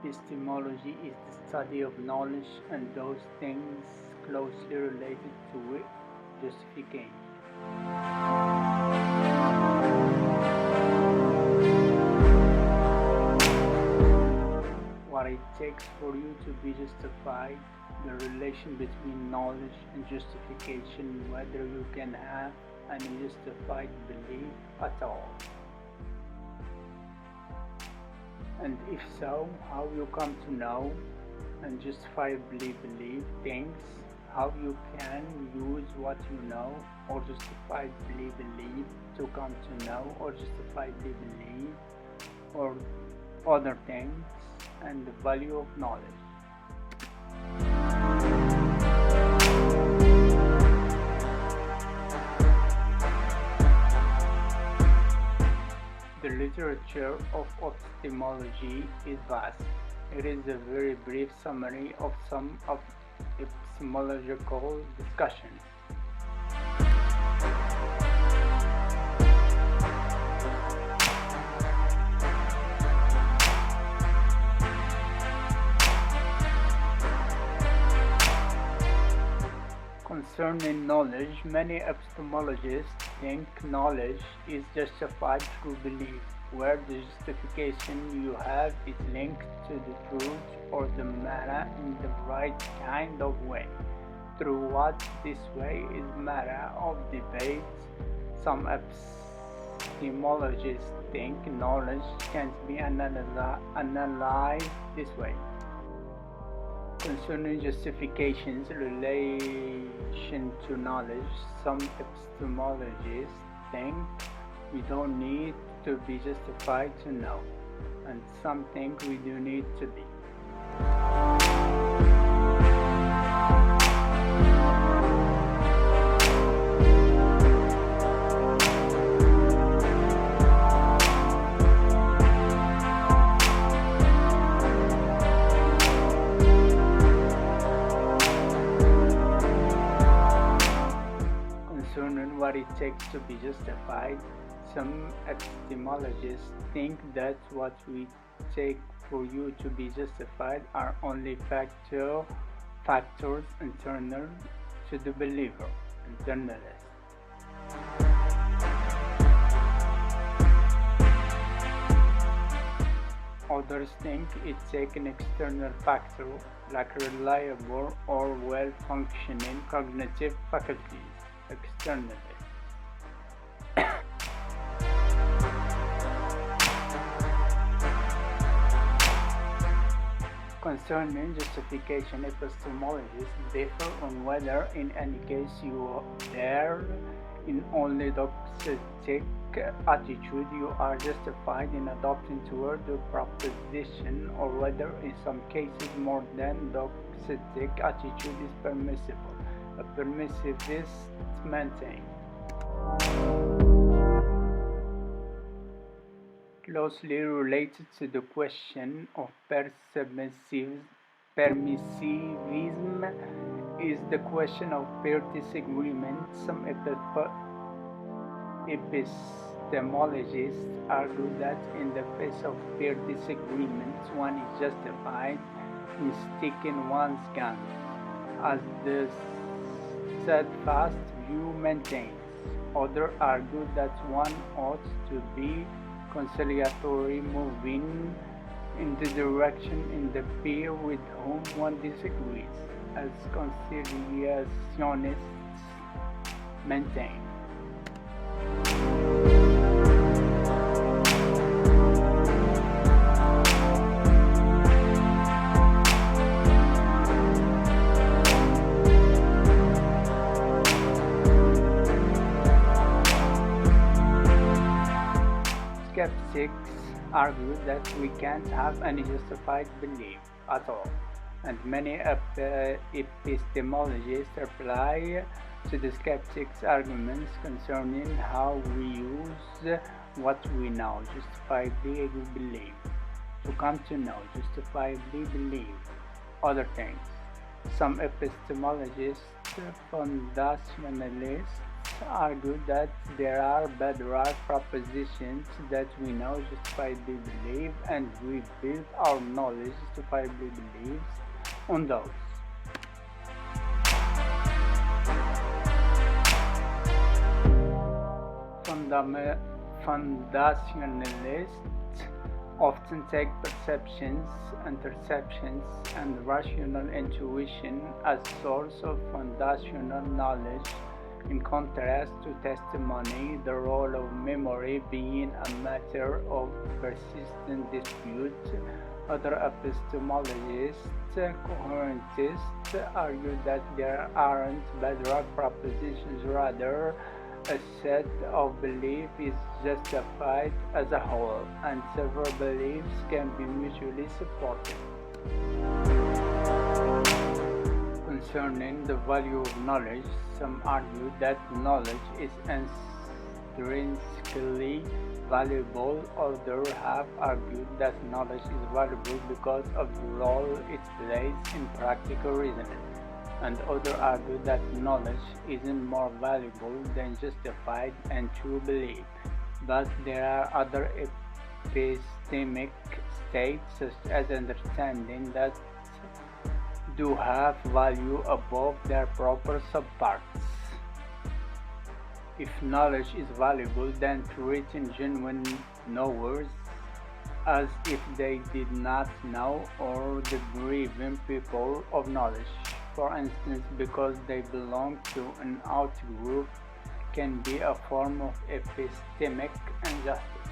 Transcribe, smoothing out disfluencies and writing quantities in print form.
Epistemology is the study of knowledge and those things closely related to it, justification. What it takes for you to be justified, the relation between knowledge and justification, whether you can have any justified belief at all. And if so, how you come to know and justifiably believe things, how you can use what you know or justifiably believe to come to know or justifiably believe or other things, and the value of knowledge. The literature of epistemology is vast. It is a very brief summary of some of epistemological discussions. Concerning knowledge, many epistemologists think knowledge is justified through belief, where the justification you have is linked to the truth or the matter in the right kind of way. Through what this way is matter of debate. Some epistemologists think knowledge can't be analyzed this way. Concerning justification's relation to knowledge, some epistemologists think we don't need to be justified to know, and some think we do need to be. What it takes to be justified, some epistemologists think that what we take for you to be justified are only factors internal to the believer, Internalists. Others think it takes an external factor like reliable or well-functioning cognitive faculties, Externalists. Concerning justification, epistemologists differ on whether in any case you err in only doxastic attitude you are justified in adopting toward the proposition, or whether in some cases more than doxastic attitude is permissible, a permissivist maintain. Closely related to the question of permissivism is the question of peer disagreement. Some epistemologists argue that in the face of peer disagreement, one is justified in sticking one's gun, as the Steadfast View maintains. Others argue that one ought to be conciliatory, moving in the direction in the peer with whom one disagrees, as Conciliationists maintain. Skeptics argue that we can't have any justified belief at all, and many epistemologists reply to the skeptics' arguments concerning how we use what we know, justifiably believe, to come to know, justifiably believe other things. Some epistemologists, Foundationalists, argue that there are bedrock propositions that we know justifiably believe, and we build our knowledge justifiably believes on those. Foundationalists often take perceptions, interceptions, and rational intuition as source of foundational knowledge, in contrast to testimony, the role of memory being a matter of persistent dispute. Other epistemologists, Coherentists, argue that there aren't bedrock propositions, rather a set of beliefs is justified as a whole, and several beliefs can be mutually supported. Concerning the value of knowledge, some argue that knowledge is intrinsically valuable. Others have argued that knowledge is valuable because of the role it plays in practical reasoning, and others argue that knowledge isn't more valuable than justified and true belief. But there are other epistemic states, such as understanding, that do have value above their proper subparts. If knowledge is valuable, then treating genuine knowers as if they did not know, or depriving people of knowledge, for instance, because they belong to an outgroup, can be a form of epistemic injustice.